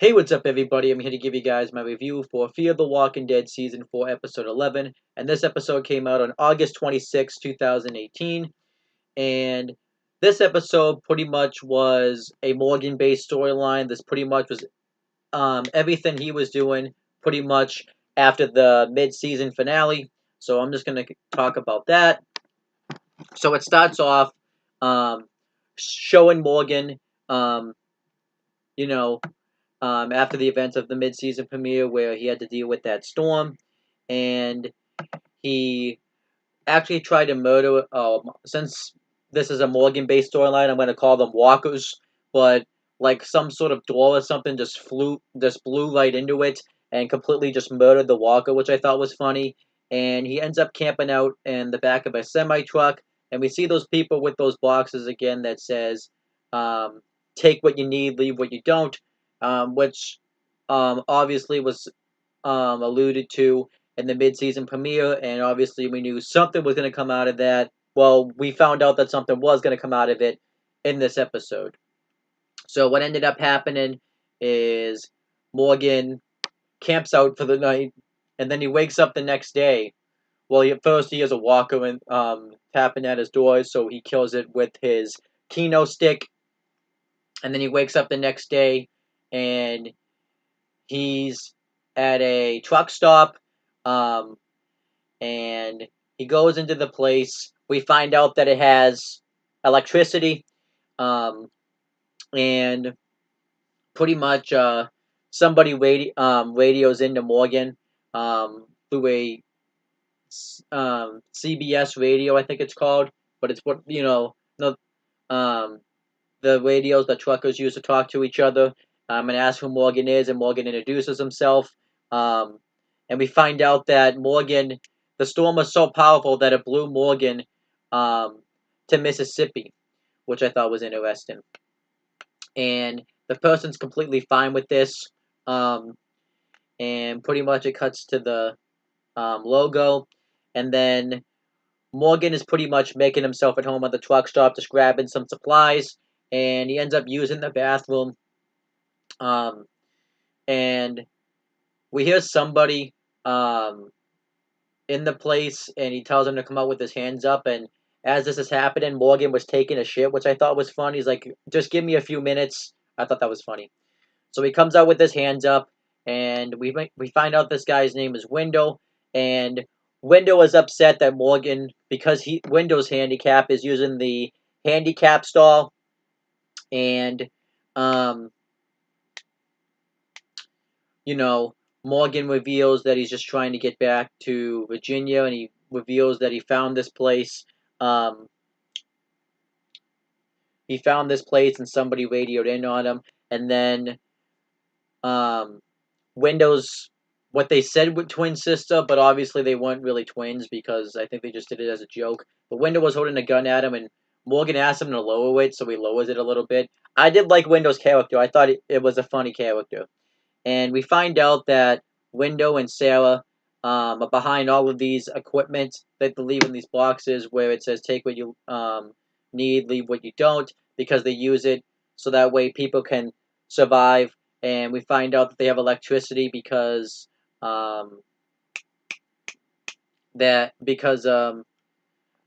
Hey, what's up, everybody? I'm here to give you guys my review for Fear the Walking Dead Season 4, Episode 11. And this episode came out on August 26, 2018. And this episode pretty much was a Morgan-based storyline. This pretty much was everything he was doing pretty much after the mid-season finale. So I'm just going to talk about that. So it starts off um, showing Morgan, um, you know, after the events of the mid-season premiere where he had to deal with that storm, and he actually tried to murder. Since this is a Morgan-based storyline, I'm going to call them walkers, but like some sort of door or something just blew right into it and completely just murdered the walker, which I thought was funny. And he ends up camping out in the back of a semi truck, and we see those people with those boxes again that says, "Take what you need, leave what you don't," which obviously was alluded to in the mid-season premiere, and obviously we knew something was going to come out of that. Well, we found out that something was going to come out of it in this episode. So what ended up happening is Morgan camps out for the night, and then he wakes up the next day. Well, first he has a walker and tapping at his door, so he kills it with his keno stick, and then he wakes up the next day, and he's at a truck stop, um, and he goes into the place. We find out that it has electricity, um, and pretty much somebody radios into Morgan through a CBS radio, I think it's called, but it's what the um, the radios that truckers use to talk to each other, and ask who Morgan is, and Morgan introduces himself. Um, and we find out that the storm was so powerful that it blew Morgan um, to Mississippi, which I thought was interesting. And the person's completely fine with this, um, and pretty much it cuts to the logo, and then Morgan is pretty much making himself at home at the truck stop, just grabbing some supplies, and he ends up using the bathroom. Um, and we hear somebody um, in the place, and he tells him to come out with his hands up. And as this is happening, Morgan was taking a shit, which I thought was funny. He's like, "Just give me a few minutes." I thought that was funny. So he comes out with his hands up, and we find out this guy's name is Window, and Window is upset that Morgan, because Window's handicap, is using the handicap stall, and um, you know, Morgan reveals that he's just trying to get back to Virginia, and he reveals that he found this place. Um, he found this place, and somebody radioed in on him, and then um, Windows, what they said with twin sister, but obviously they weren't really twins because I think they just did it as a joke. But Window was holding a gun at him, and Morgan asked him to lower it, so he lowers it a little bit. I did like Window's character. I thought it was a funny character. And we find out that Window and Sarah are behind all of these equipment that they leave in these boxes where it says take what you need, leave what you don't, because they use it so that way people can survive. And we find out that they have electricity um, because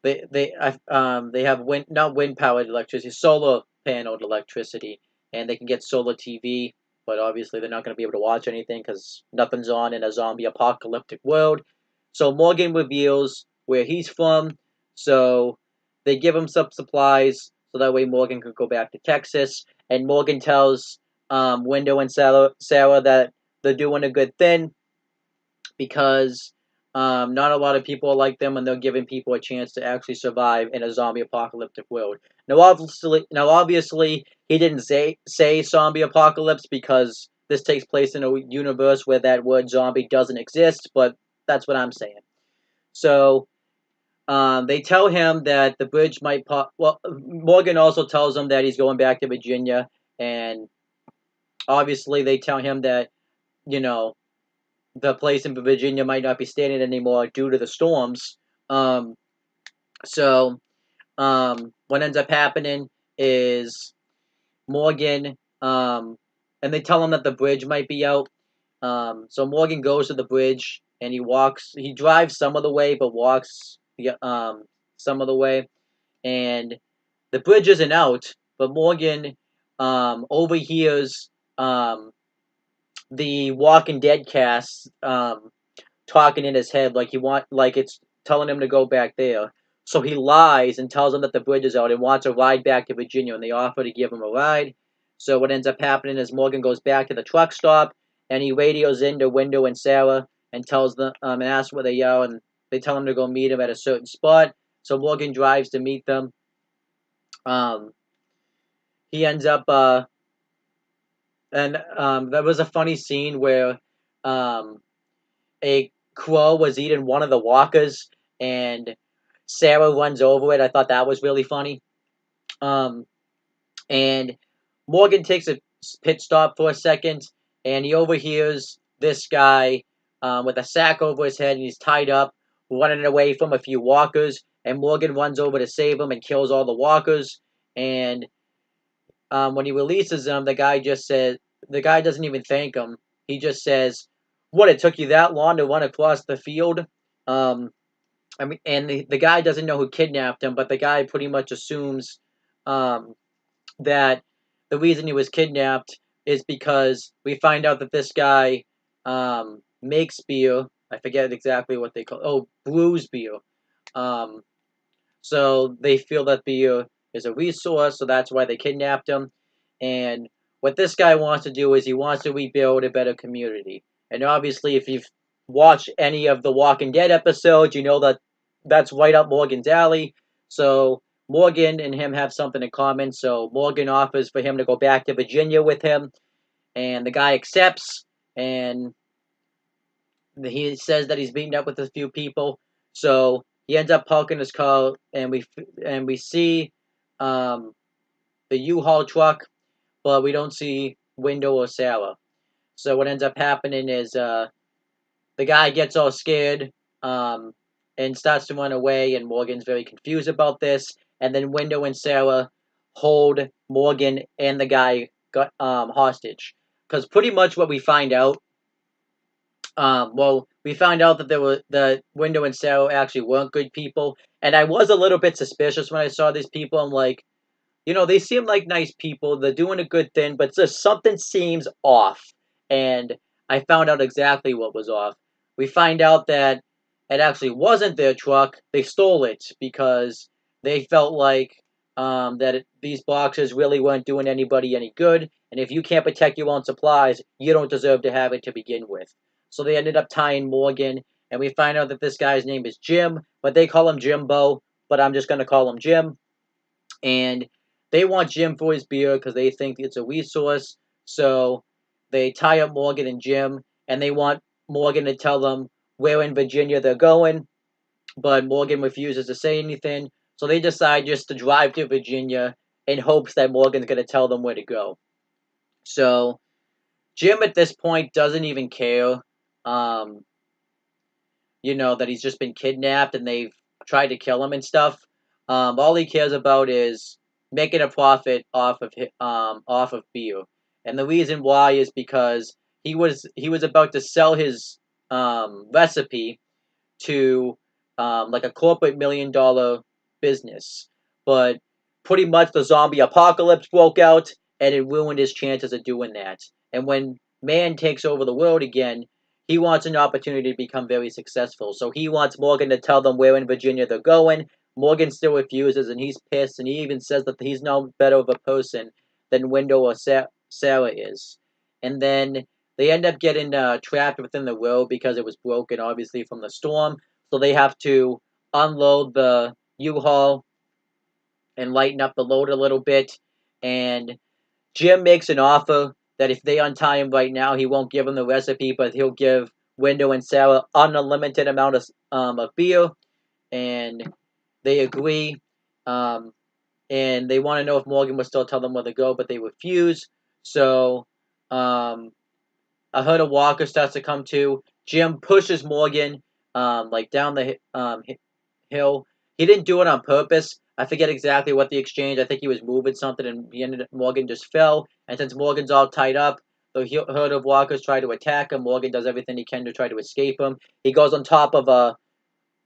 they have wind, not wind powered electricity, solar paneled electricity, and they can get solar TV. But obviously, they're not going to be able to watch anything because nothing's on in a zombie apocalyptic world. So Morgan reveals where he's from. So they give him some supplies so that way Morgan could go back to Texas. And Morgan tells Window and Sarah that they're doing a good thing because not a lot of people like them, and they're giving people a chance to actually survive in a zombie apocalyptic world. Now, obviously, he didn't say zombie apocalypse because this takes place in a universe where that word zombie doesn't exist. But that's what I'm saying. So they tell him that the bridge might pop. Well, Morgan also tells him that he's going back to Virginia, and obviously they tell him that you know the place in Virginia might not be standing anymore due to the storms. Um, so what ends up happening is Morgan and they tell him that the bridge might be out. So Morgan goes to the bridge and he drives some of the way, but walks some of the way, and the bridge isn't out, but Morgan overhears the Walking Dead cast talking in his head like it's telling him to go back there. So he lies and tells them that the bridge is out and wants a ride back to Virginia, and they offer to give him a ride. So what ends up happening is Morgan goes back to the truck stop and he radios into Window and Sarah and tells them and asks where they are, and they tell him to go meet him at a certain spot. So Morgan drives to meet them. Um, he ends up and There was a funny scene where um, a crow was eating one of the walkers, and Sarah runs over it. I thought that was really funny. Um, and Morgan takes a pit stop for a second, and he overhears this guy with a sack over his head, and he's tied up, running away from a few walkers. And Morgan runs over to save him and kills all the walkers. And when he releases them, the guy doesn't even thank him. He just says, "What? It took you that long to run across the field?" Um, I mean, and the guy doesn't know who kidnapped him, but the guy pretty much assumes um, that the reason he was kidnapped is because we find out that this guy makes beer. I forget exactly what they call it. Oh, brews beer. Um, so they feel that beer is a resource, so that's why they kidnapped him. And what this guy wants to do is he wants to rebuild a better community. And obviously, if you've watched any of the Walking Dead episodes, you know that that's right up Morgan's alley. So Morgan and him have something in common. So Morgan offers for him to go back to Virginia with him, and the guy accepts. And he says that he's meeting up with a few people. So he ends up parking his car, and we see um, the U-Haul truck, but we don't see Window or Sarah. So what ends up happening is the guy gets all scared and starts to run away, and Morgan's very confused about this. And then Window and Sarah hold Morgan and the guy hostage, because pretty much what we find out. We found out that the Window and Sarah actually weren't good people, and I was a little bit suspicious when I saw these people. I'm like, they seem like nice people. They're doing a good thing, but just something seems off. And I found out exactly what was off. We find out that it actually wasn't their truck. They stole it because they felt like these boxes really weren't doing anybody any good. And if you can't protect your own supplies, you don't deserve to have it to begin with. So they ended up tying Morgan, and we find out that this guy's name is Jim, but they call him Jimbo, but I'm just going to call him Jim. And they want Jim for his beer because they think it's a resource. So they tie up Morgan and Jim, and they want Morgan to tell them where in Virginia they're going, but Morgan refuses to say anything. So they decide just to drive to Virginia in hopes that Morgan's going to tell them where to go. So Jim at this point doesn't even care, um, that he's just been kidnapped and they've tried to kill him and stuff. All he cares about is making a profit off of beer, and the reason why is because he was about to sell his recipe to like a corporate $1 million business, but pretty much the zombie apocalypse broke out and it ruined his chances of doing that. And when man takes over the world again, he wants an opportunity to become very successful. So he wants Morgan to tell them where in Virginia they're going. Morgan still refuses, and he's pissed, and he even says that he's no better of a person than Window or Sarah is. And then they end up getting trapped within the world because it was broken, obviously, from the storm. So they have to unload the U-Haul and lighten up the load a little bit. And Jim makes an offer that if they untie him right now, he won't give them the recipe, but he'll give Window and Sarah unlimited amount of beer. And they agree. Um, and they want to know if Morgan will still tell them where to go, but they refuse. So a herd of walkers starts to come to. Jim pushes Morgan down the hill. He didn't do it on purpose. I forget exactly what the exchange. I think he was moving something, and Morgan just fell. And since Morgan's all tied up, the herd of walkers try to attack him. Morgan does everything he can to try to escape him. He goes on top of a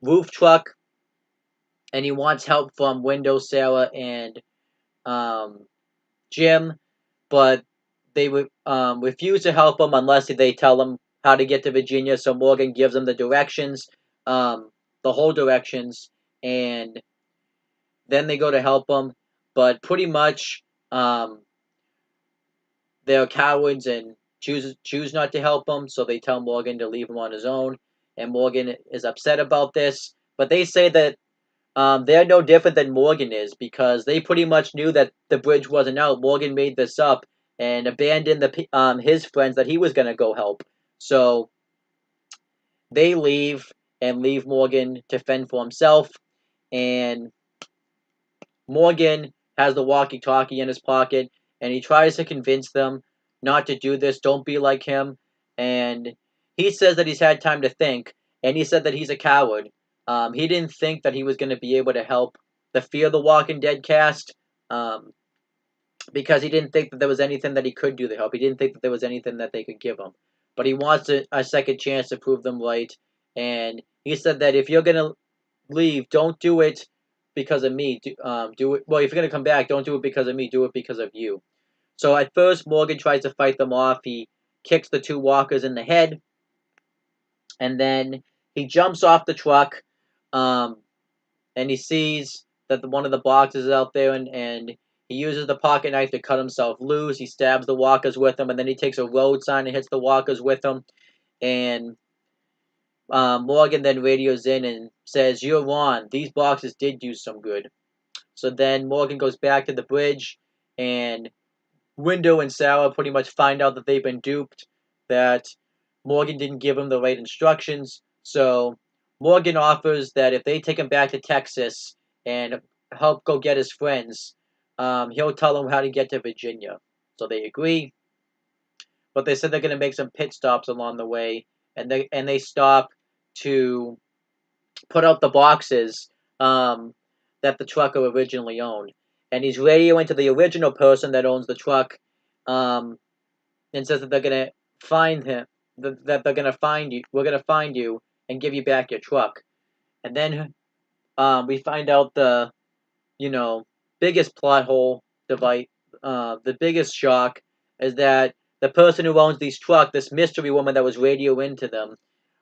roof truck, and he wants help from Window, Sarah, and Jim, but they would refuse to help him unless they tell him how to get to Virginia. So Morgan gives him the directions, the whole directions, and then they go to help him. But pretty much, they're cowards and choose not to help him. So they tell Morgan to leave him on his own, and Morgan is upset about this. But they say that they're no different than Morgan is because they pretty much knew that the bridge wasn't out. Morgan made this up and abandoned his friends that he was gonna go help. So they leave and leave Morgan to fend for himself. And Morgan has the walkie-talkie in his pocket, and he tries to convince them not to do this. Don't be like him. And he says that he's had time to think, and he said that he's a coward. He didn't think that he was going to be able to help the Fear the Walking Dead cast, because he didn't think that there was anything that he could do to help. He didn't think that there was anything that they could give him. But he wants a second chance to prove them right. And he said that if you're going to leave, don't do it because of me. Do it. Well, if you're going to come back, don't do it because of me. Do it because of you. So at first, Morgan tries to fight them off. He kicks the two walkers in the head. And then he jumps off the truck. And he sees that one of the boxes is out there, and he uses the pocket knife to cut himself loose. He stabs the walkers with him, and then he takes a road sign and hits the walkers with him. And Morgan then radios in and says, "You're on. These boxes did do some good." So then Morgan goes back to the bridge, and Window and Sarah pretty much find out that they've been duped, that Morgan didn't give them the right instructions. So Morgan offers that if they take him back to Texas and help go get his friends, he'll tell them how to get to Virginia. So they agree, but they said they're going to make some pit stops along the way, and they stop to put out the boxes that the trucker originally owned. And he's radioing to the original person that owns the truck, and says that they're gonna find him, that they're gonna find you. We're gonna find you and give you back your truck. And then we find out the biggest plot hole device. The biggest shock is that the person who owns these trucks, this mystery woman that was radio into them,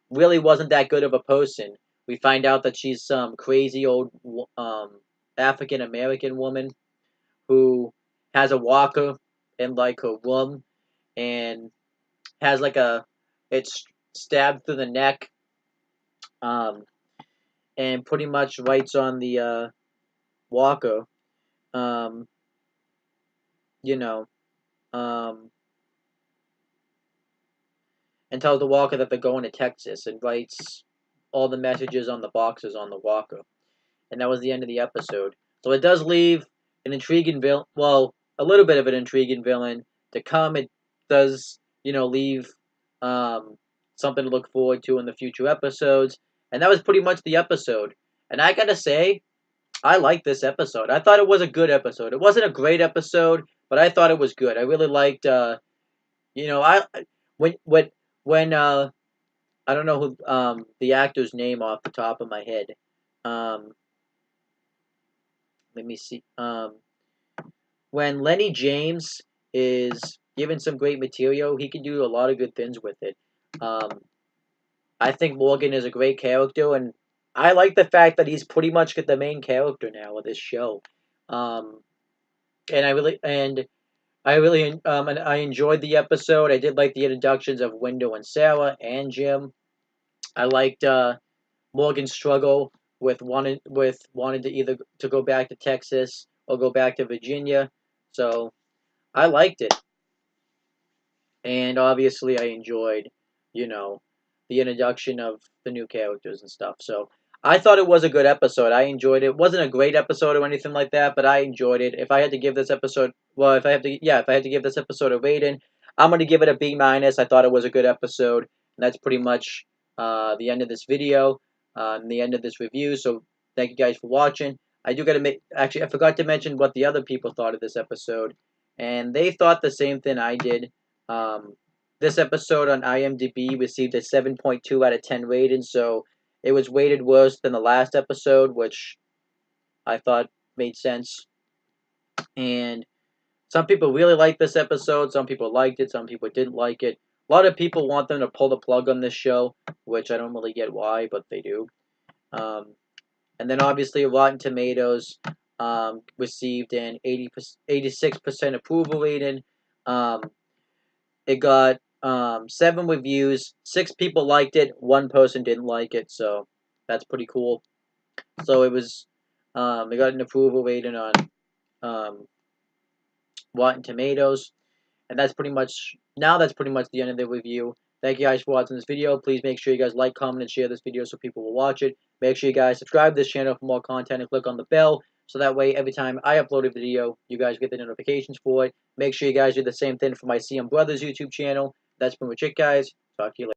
really wasn't that good of a person. We find out that she's some crazy old African American woman who has a walker in like her room and has like it's stabbed through the neck, um, and pretty much writes on the walker, um, you know, um, and tells the walker that they're going to Texas and writes all the messages on the boxes on the walker. And that was the end of the episode. So it does leave an intriguing villain, well, a little bit of an intriguing villain to come. It does, leave something to look forward to in the future episodes. And that was pretty much the episode. And I gotta say, I like this episode. I thought it was a good episode. It wasn't a great episode, but I thought it was good. I really liked, I when I don't know who the actor's name off the top of my head. Um, Let me see. When Lenny James is given some great material, he can do a lot of good things with it. I think Morgan is a great character, and I like the fact that he's pretty much the main character now of this show. Um, and I enjoyed the episode. I did like the introductions of Window and Sarah and Jim. I liked Morgan's struggle with wanting to either to go back to Texas or go back to Virginia. So I liked it. And obviously I enjoyed, the introduction of the new characters and stuff. So I thought it was a good episode. I enjoyed it. It wasn't a great episode or anything like that, but I enjoyed it. If I had to give this episode, well, if I had to give this episode a rating, I'm going to give it a B minus. I thought it was a good episode. And that's pretty much the end of this video, and the end of this review. So thank you guys for watching. I do got to actually, I forgot to mention what the other people thought of this episode. And they thought the same thing I did. This episode on IMDb received a 7.2 out of 10 rating, so it was rated worse than the last episode, which I thought made sense. And some people really liked this episode, some people liked it, some people didn't like it. A lot of people want them to pull the plug on this show, which I don't really get why, but they do. And then obviously Rotten Tomatoes received an 86% approval rating. It got 7 reviews. 6 people liked it. 1 person didn't like it, so that's pretty cool. So it got an approval rating on Rotten Tomatoes. And that's pretty much the end of the review. Thank you guys for watching this video. Please make sure you guys like, comment, and share this video so people will watch it. Make sure you guys subscribe to this channel for more content and click on the bell so that way every time I upload a video, you guys get the notifications for it. Make sure you guys do the same thing for my CM Brothers YouTube channel. That's pretty much it, guys. Talk to you later.